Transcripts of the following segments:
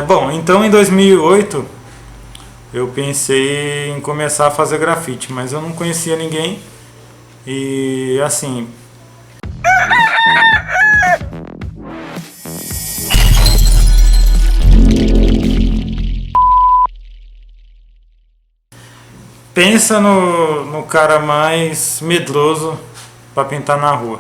Bom, então em 2008 eu pensei em começar a fazer grafite, mas eu não conhecia ninguém e assim, pensa no cara mais medroso para pintar na rua.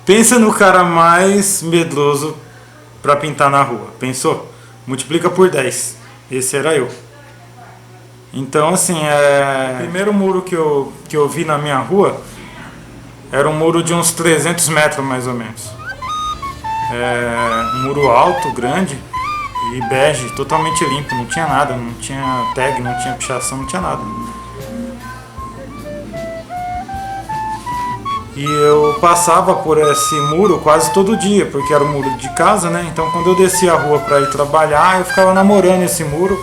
Pensa no cara mais medroso para pintar na rua. Pensou? Multiplica por 10. Esse era eu. Então, assim, o primeiro muro que eu vi na minha rua era um muro de uns 300 metros, mais ou menos. Um muro alto, grande e bege, totalmente limpo. Não tinha nada, não tinha tag, não tinha pichação, não tinha nada. E eu passava por esse muro quase todo dia, porque era o muro de casa, né? Então quando eu descia a rua para ir trabalhar, eu ficava namorando esse muro.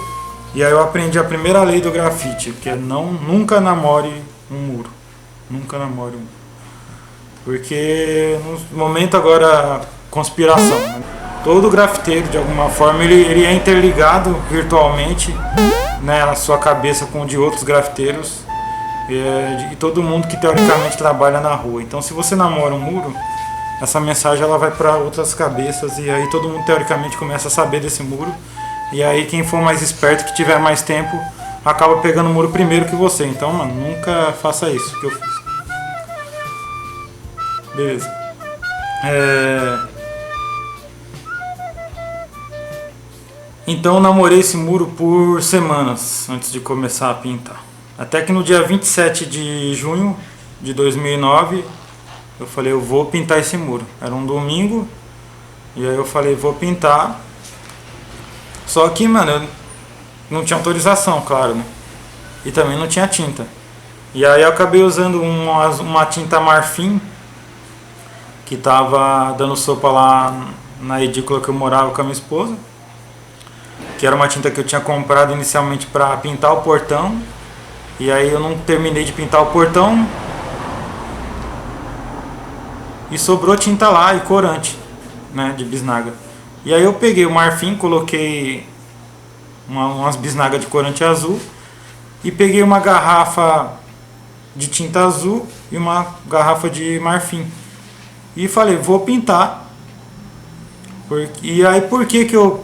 E aí eu aprendi a primeira lei do grafite, que é nunca namore um muro. Nunca namore um muro. Porque no momento agora, conspiração, né? Todo grafiteiro, de alguma forma, ele é interligado virtualmente, né, a sua cabeça com o de outros grafiteiros. E todo mundo que teoricamente trabalha na rua. Então se você namora um muro, essa mensagem ela vai para outras cabeças e aí todo mundo teoricamente começa a saber desse muro. E aí quem for mais esperto, que tiver mais tempo, acaba pegando o muro primeiro que você. Então, mano, nunca faça isso que eu fiz. Beleza. Então eu namorei esse muro por semanas antes de começar a pintar. Até que no dia 27 de junho de 2009, eu falei, eu vou pintar esse muro. Era um domingo, e aí eu falei, vou pintar. Só que, mano, eu não tinha autorização, claro, né? E também não tinha tinta. E aí eu acabei usando uma tinta marfim, que tava dando sopa lá na edícula que eu morava com a minha esposa. Que era uma tinta que eu tinha comprado inicialmente para pintar o portão. E aí eu não terminei de pintar o portão e sobrou tinta lá e corante, né, de bisnaga. E aí eu peguei o marfim, coloquei umas bisnagas de corante azul e peguei uma garrafa de tinta azul e uma garrafa de marfim. E falei, vou pintar. E aí por que eu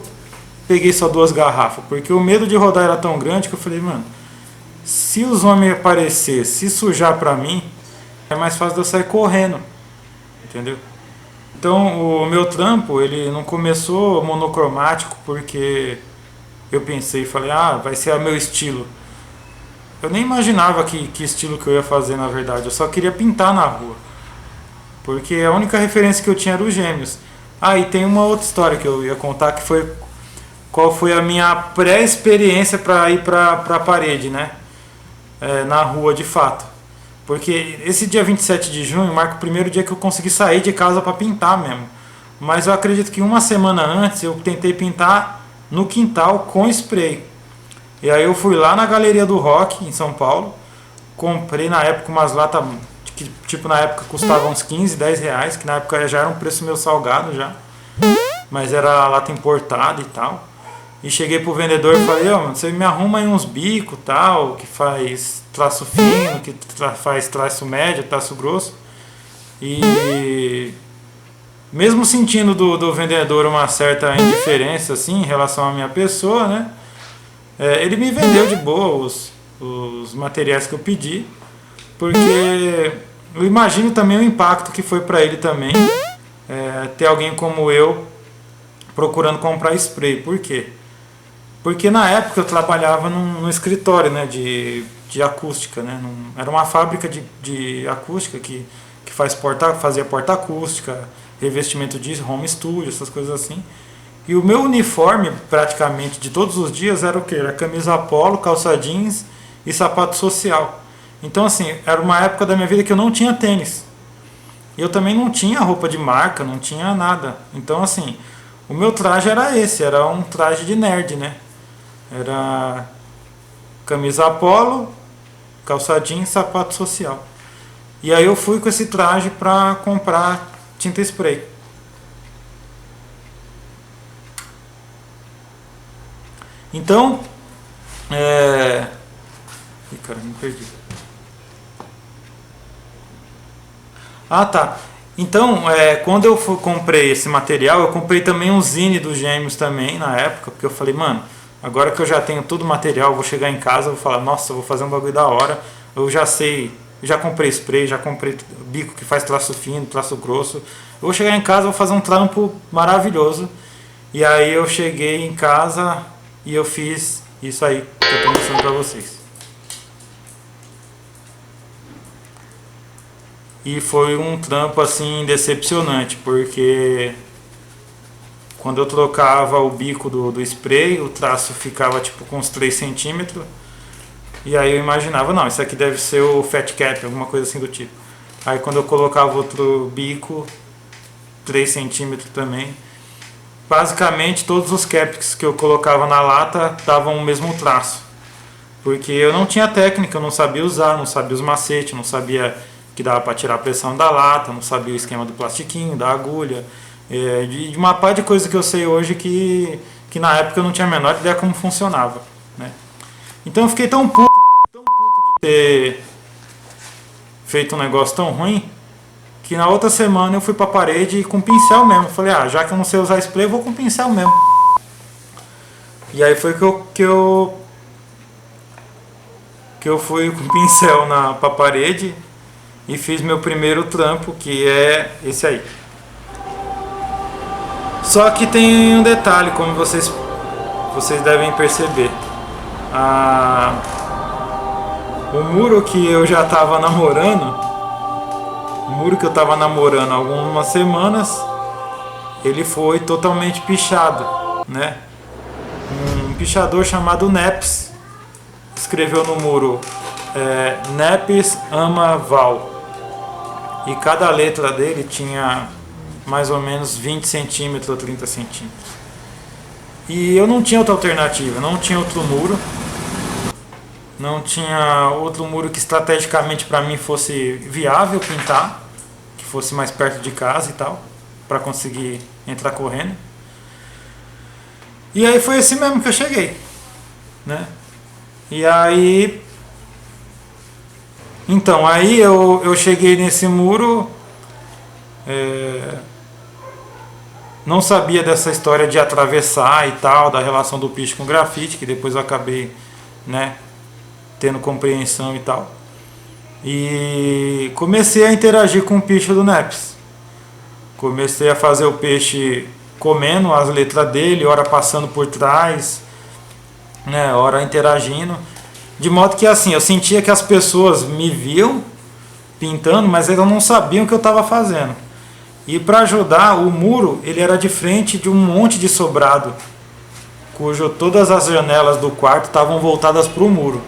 peguei só 2 garrafas? Porque o medo de rodar era tão grande que eu falei, mano, se os homens aparecer, se sujar pra mim, é mais fácil de eu sair correndo, entendeu? Então o meu trampo, ele não começou monocromático porque eu pensei e falei, vai ser o meu estilo. Eu nem imaginava que estilo que eu ia fazer na verdade, eu só queria pintar na rua. Porque a única referência que eu tinha era os Gêmeos. E tem uma outra história que eu ia contar, que foi qual foi a minha pré-experiência para ir para a parede, né? Na rua de fato. Porque esse dia 27 de junho marca o primeiro dia que eu consegui sair de casa para pintar mesmo. Mas eu acredito que uma semana antes eu tentei pintar no quintal com spray. E aí eu fui lá na Galeria do Rock em São Paulo, comprei na época umas latas que tipo na época custavam uns 15, 10 reais, que na época já era um preço meio salgado já. Mas era lata importada e tal. E cheguei pro vendedor e falei, mano, você me arruma aí uns bicos tal, que faz traço fino, que faz traço médio, traço grosso. E mesmo sentindo do vendedor uma certa indiferença assim, em relação à minha pessoa, né? Ele me vendeu de boa os materiais que eu pedi, porque eu imagino também o impacto que foi para ele também ter alguém como eu procurando comprar spray. Por quê? Porque na época eu trabalhava num escritório, né, de acústica, né, era uma fábrica de acústica que fazia porta-acústica, revestimento de home studio, essas coisas assim. E o meu uniforme, praticamente, de todos os dias era o quê? Era camisa polo, calça jeans e sapato social. Então, assim, era uma época da minha vida que eu não tinha tênis. E eu também não tinha roupa de marca, não tinha nada. Então, assim, o meu traje era esse, era um traje de nerd, né? Era camisa polo, calça jeans, sapato social. E aí eu fui com esse traje para comprar tinta spray. Então, Ih, cara, me perdi. Ah, tá. Então, quando eu comprei esse material, eu comprei também um zine dos Gêmeos também, na época, porque eu falei, mano, agora que eu já tenho todo o material, eu vou chegar em casa, eu vou falar, nossa, eu vou fazer um bagulho da hora, eu já sei, já comprei spray, já comprei bico que faz traço fino, traço grosso, eu vou chegar em casa, vou fazer um trampo maravilhoso. E aí eu cheguei em casa e eu fiz isso aí que eu tô mostrando pra vocês. E foi um trampo assim decepcionante, porque quando eu trocava o bico do spray, o traço ficava tipo com uns 3 centímetros. E aí eu imaginava, não, isso aqui deve ser o fat cap, alguma coisa assim do tipo. Aí quando eu colocava outro bico, 3 centímetros também. Basicamente todos os caps que eu colocava na lata davam o mesmo traço. Porque eu não tinha técnica, eu não sabia usar, não sabia os macetes, não sabia que dava para tirar a pressão da lata, não sabia o esquema do plastiquinho, da agulha, de uma par de coisa que eu sei hoje que na época eu não tinha a menor ideia como funcionava, né? Então eu fiquei tão puto de ter feito um negócio tão ruim, que na outra semana eu fui pra parede com pincel mesmo. Falei, já que eu não sei usar spray, eu vou com pincel mesmo. E aí foi que eu fui com pincel pra parede e fiz meu primeiro trampo, que é esse aí. Só que tem um detalhe, como vocês devem perceber. O muro que eu já estava namorando, há algumas semanas, ele foi totalmente pichado, né? Um pichador chamado Neps escreveu no muro, Neps ama Val. E cada letra dele tinha mais ou menos 20 centímetros ou 30 centímetros. E eu não tinha outra alternativa, não tinha outro muro. Não tinha outro muro que estrategicamente para mim fosse viável pintar, que fosse mais perto de casa e tal, para conseguir entrar correndo. E aí foi assim mesmo que eu cheguei, né? E aí, então, aí eu cheguei nesse muro, não sabia dessa história de atravessar e tal, da relação do picho com o grafite, que depois eu acabei, né, tendo compreensão e tal. E comecei a interagir com o picho do Neps. Comecei a fazer o peixe comendo as letras dele, hora passando por trás, né, hora interagindo. De modo que assim, eu sentia que as pessoas me viam pintando, mas elas não sabiam o que eu estava fazendo. E para ajudar, o muro ele era de frente de um monte de sobrado, cujo todas as janelas do quarto estavam voltadas para o muro.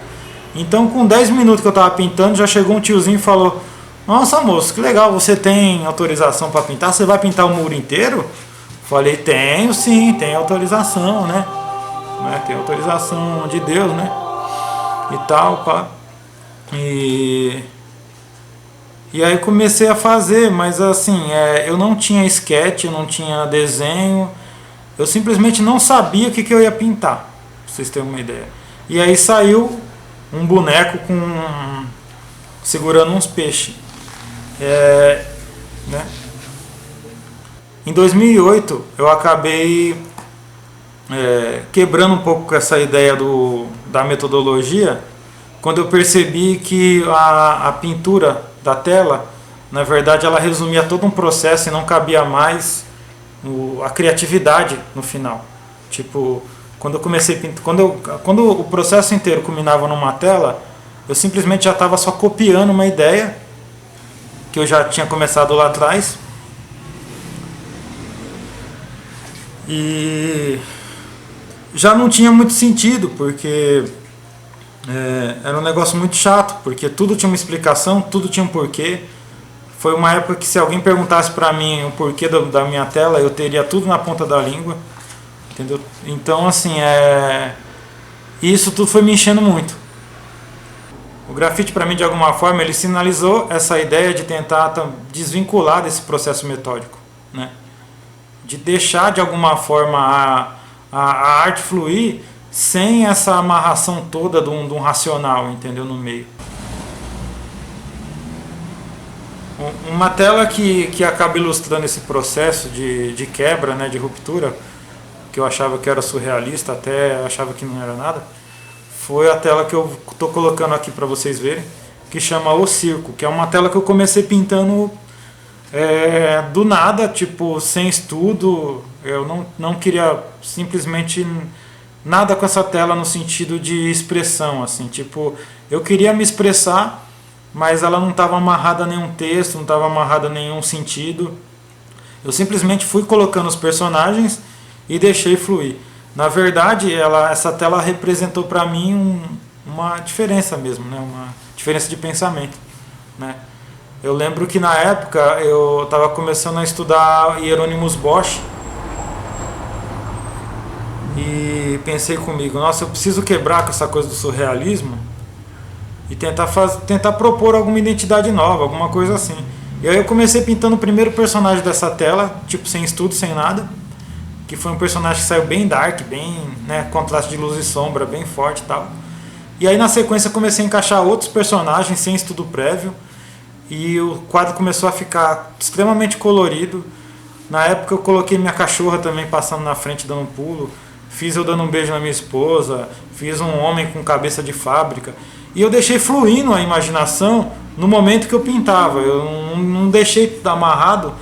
Então, com 10 minutos que eu estava pintando, já chegou um tiozinho e falou: nossa, moço, que legal, você tem autorização para pintar? Você vai pintar o muro inteiro? Falei: tenho sim, tem autorização, né? Tem autorização de Deus, né? E tal, pá. E aí comecei a fazer, mas assim, eu não tinha sketch, eu não tinha desenho, eu simplesmente não sabia o que eu ia pintar, pra vocês terem uma ideia. E aí saiu um boneco segurando uns peixes, né? Em 2008 eu acabei quebrando um pouco com essa ideia da metodologia, quando eu percebi que a pintura da tela, na verdade, ela resumia todo um processo e não cabia mais a criatividade no final. Tipo, quando eu comecei a pintar, quando o processo inteiro culminava numa tela, eu simplesmente já estava só copiando uma ideia que eu já tinha começado lá atrás. E já não tinha muito sentido, porque era um negócio muito chato, porque tudo tinha uma explicação, tudo tinha um porquê. Foi uma época que se alguém perguntasse pra mim o porquê da minha tela, eu teria tudo na ponta da língua, entendeu? Então assim, isso tudo foi me enchendo muito, O grafite, para mim, de alguma forma, ele sinalizou essa ideia de tentar desvincular desse processo metódico, né? De deixar, de alguma forma, a arte fluir sem essa amarração toda de um racional, entendeu, no meio. Uma tela que acaba ilustrando esse processo de quebra, né, de ruptura, que eu achava que era surrealista, até achava que não era nada, foi a tela que eu estou colocando aqui para vocês verem, que chama O Circo, que é uma tela que eu comecei pintando do nada, tipo, sem estudo. Eu não queria simplesmente nada com essa tela no sentido de expressão, assim, tipo, eu queria me expressar, mas ela não estava amarrada a nenhum texto, não estava amarrada a nenhum sentido. Eu simplesmente fui colocando os personagens e deixei fluir. Na verdade, essa tela representou para mim uma diferença mesmo, né? Uma diferença de pensamento, né? Eu lembro que na época eu estava começando a estudar Hieronymus Bosch e pensei comigo, nossa, eu preciso quebrar com essa coisa do surrealismo e tentar propor alguma identidade nova, alguma coisa assim. E aí eu comecei pintando o primeiro personagem dessa tela, tipo, sem estudo, sem nada, que foi um personagem que saiu bem dark, bem, né, contraste de luz e sombra, bem forte e tal. E aí na sequência comecei a encaixar outros personagens sem estudo prévio, e o quadro começou a ficar extremamente colorido. Na época eu coloquei minha cachorra também passando na frente dando um pulo, fiz eu dando um beijo na minha esposa, fiz um homem com cabeça de fábrica, e eu deixei fluindo a imaginação no momento que eu pintava. Eu não deixei amarrado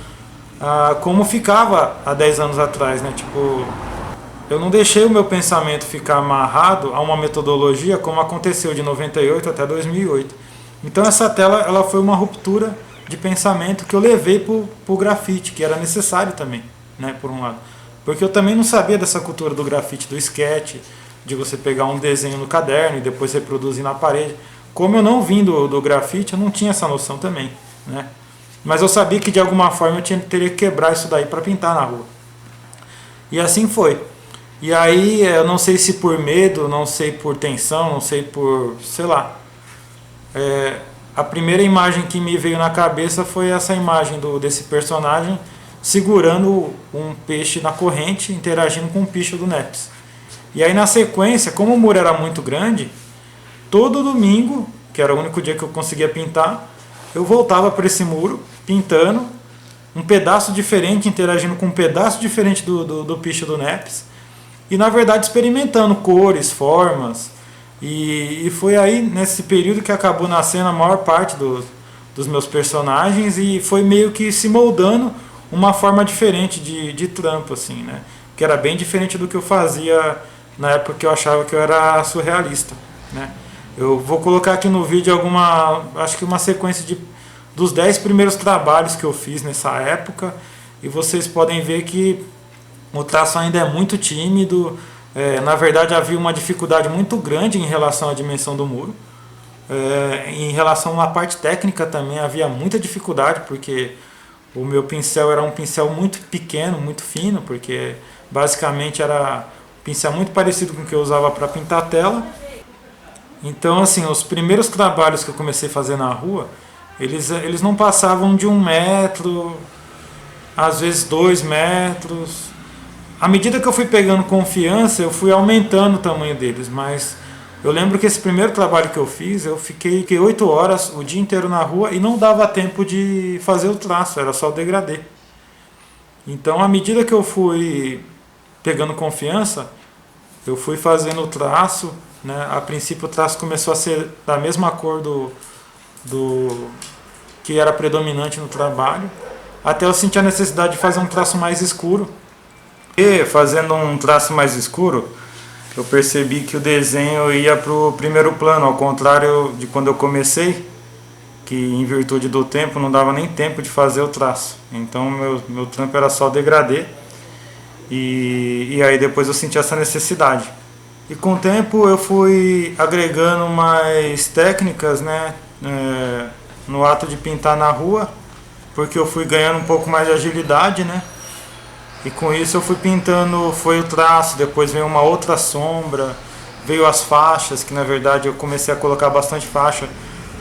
como ficava há 10 anos atrás, né? Tipo, eu não deixei o meu pensamento ficar amarrado a uma metodologia como aconteceu de 98 até 2008. Então essa tela ela foi uma ruptura de pensamento que eu levei para o grafite, que era necessário também, né, por um lado. Porque eu também não sabia dessa cultura do grafite, do sketch, de você pegar um desenho no caderno e depois reproduzir na parede. Como eu não vim do grafite, eu não tinha essa noção também, né? Mas eu sabia que de alguma forma eu teria que quebrar isso daí para pintar na rua. E assim foi. E aí eu não sei se por medo, não sei por tensão, não sei por, sei lá. A primeira imagem que me veio na cabeça foi essa imagem desse personagem segurando um peixe na corrente, interagindo com o picho do Neps. E aí na sequência, como o muro era muito grande, todo domingo, que era o único dia que eu conseguia pintar, eu voltava para esse muro, pintando um pedaço diferente, interagindo com um pedaço diferente do picho do Neps, e na verdade experimentando cores, formas, e foi aí nesse período que acabou nascendo a maior parte dos meus personagens, e foi meio que se moldando uma forma diferente de trampo, assim, né? Que era bem diferente do que eu fazia na época que eu achava que eu era surrealista, né? Eu vou colocar aqui no vídeo acho que uma sequência dos 10 primeiros trabalhos que eu fiz nessa época, e vocês podem ver que o traço ainda é muito tímido. Na verdade havia uma dificuldade muito grande em relação à dimensão do muro. Em relação à parte técnica também havia muita dificuldade, porque o meu pincel era um pincel muito pequeno, muito fino, porque basicamente era um pincel muito parecido com o que eu usava para pintar a tela. Então, assim, os primeiros trabalhos que eu comecei a fazer na rua, eles não passavam de 1 metro, às vezes 2 metros. À medida que eu fui pegando confiança, eu fui aumentando o tamanho deles, mas eu lembro que esse primeiro trabalho que eu fiz, eu fiquei 8 horas o dia inteiro na rua e não dava tempo de fazer o traço, era só o degradê. Então, à medida que eu fui pegando confiança, eu fui fazendo o traço, né? A princípio o traço começou a ser da mesma cor do que era predominante no trabalho, até eu sentir a necessidade de fazer um traço mais escuro. E fazendo um traço mais escuro, eu percebi que o desenho ia para o primeiro plano, ao contrário de quando eu comecei, que em virtude do tempo não dava nem tempo de fazer o traço. Então meu trampo era só degradê, e aí depois eu senti essa necessidade. E com o tempo eu fui agregando mais técnicas, né, no ato de pintar na rua, porque eu fui ganhando um pouco mais de agilidade, né? E com isso eu fui pintando, foi o traço, depois veio uma outra sombra, veio as faixas, que na verdade eu comecei a colocar bastante faixa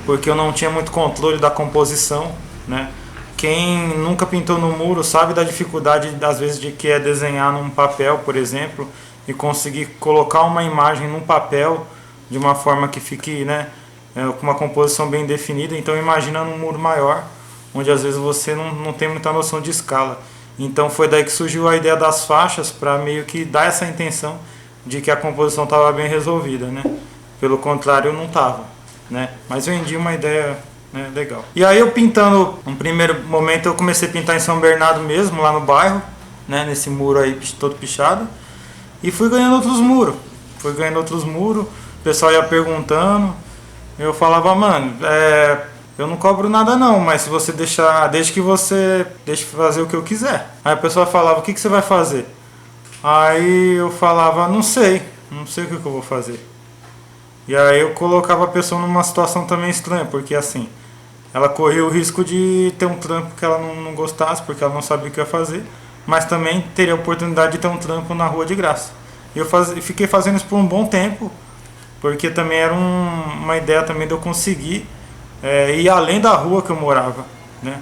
porque eu não tinha muito controle da composição, né? Quem nunca pintou no muro sabe da dificuldade, às vezes, de que é desenhar num papel, por exemplo, e conseguir colocar uma imagem num papel de uma forma que fique, né, com uma composição bem definida. Então imagina num muro maior, onde às vezes você não tem muita noção de escala. Então foi daí que surgiu a ideia das faixas, para meio que dar essa intenção de que a composição estava bem resolvida, né? Pelo contrário, não estava, né? Mas vendi uma ideia, né, legal. E aí eu pintando, no primeiro momento eu comecei a pintar em São Bernardo mesmo, lá no bairro, né, nesse muro aí todo pichado, e fui ganhando outros muros. O pessoal ia perguntando, eu falava, mano, eu não cobro nada não, mas se você deixar, desde que você deixe fazer o que eu quiser. Aí a pessoa falava, o que você vai fazer? Aí eu falava, não sei o que eu vou fazer. E aí eu colocava a pessoa numa situação também estranha, porque assim, ela corria o risco de ter um trampo que ela não gostasse, porque ela não sabia o que ia fazer, mas também teria a oportunidade de ter um trampo na rua de graça. E eu fiquei fazendo isso por um bom tempo, porque também era uma ideia também de eu conseguir ir além da rua que eu morava, né?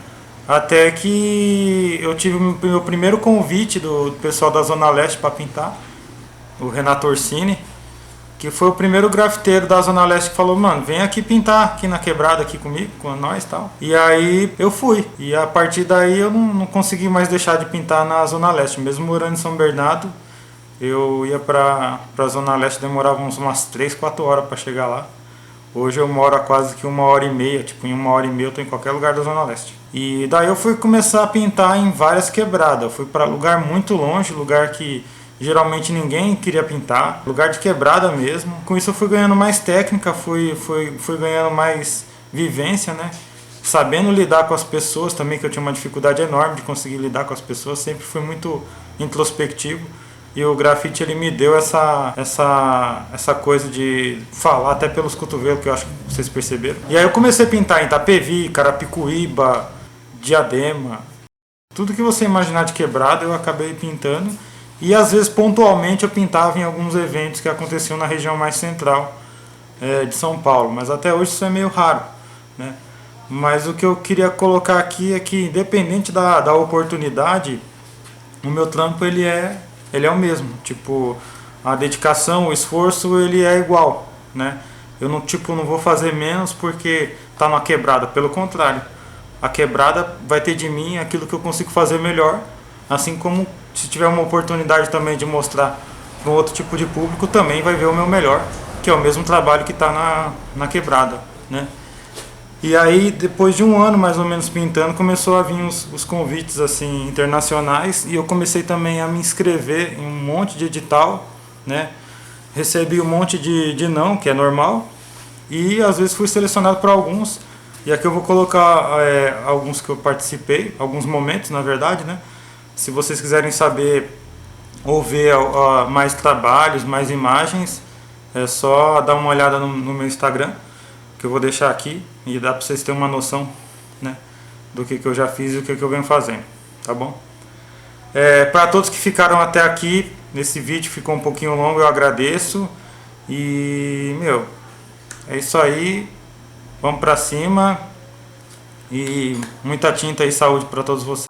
Até que eu tive o meu primeiro convite do pessoal da Zona Leste para pintar, o Renato Orsini, que foi o primeiro grafiteiro da Zona Leste que falou, mano, vem aqui pintar aqui na quebrada aqui comigo, com nós e tal. E aí eu fui. E a partir daí eu não consegui mais deixar de pintar na Zona Leste. Mesmo morando em São Bernardo, eu ia pra Zona Leste, demorava umas 3, 4 horas para chegar lá. Hoje eu moro a quase que 1h30, tipo, em 1h30 eu tô em qualquer lugar da Zona Leste. E daí eu fui começar a pintar em várias quebradas. Eu fui para lugar muito longe, lugar que geralmente ninguém queria pintar, lugar de quebrada mesmo. Com isso eu fui ganhando mais técnica, fui ganhando mais vivência, né? Sabendo lidar com as pessoas também, que eu tinha uma dificuldade enorme de conseguir lidar com as pessoas, sempre fui muito introspectivo. E o grafite ele me deu essa coisa de falar até pelos cotovelos, que eu acho que vocês perceberam. E aí eu comecei a pintar em Itapevi, Carapicuíba, Diadema, tudo que você imaginar de quebrada eu acabei pintando. E às vezes pontualmente eu pintava em alguns eventos que aconteciam na região mais central de São Paulo, mas até hoje isso é meio raro, né? Mas o que eu queria colocar aqui é que independente da oportunidade, o meu trampo ele é o mesmo, tipo, a dedicação, o esforço ele é igual, né? Eu não vou fazer menos porque tá numa quebrada, pelo contrário, a quebrada vai ter de mim aquilo que eu consigo fazer melhor, assim como se tiver uma oportunidade também de mostrar para um outro tipo de público, também vai ver o meu melhor, que é o mesmo trabalho que está na quebrada, né? E aí, depois de um ano mais ou menos pintando, começou a vir os convites assim internacionais e eu comecei também a me inscrever em um monte de edital, né? Recebi um monte de não, que é normal, e às vezes fui selecionado para alguns. E aqui eu vou colocar alguns que eu participei, alguns momentos na verdade, né? Se vocês quiserem saber ou ver mais trabalhos, mais imagens, é só dar uma olhada no meu Instagram, que eu vou deixar aqui, e dá para vocês terem uma noção, né, do que eu já fiz e o que eu venho fazendo, tá bom? Para todos que ficaram até aqui, nesse vídeo ficou um pouquinho longo, eu agradeço. E, é isso aí, vamos pra cima, e muita tinta e saúde para todos vocês.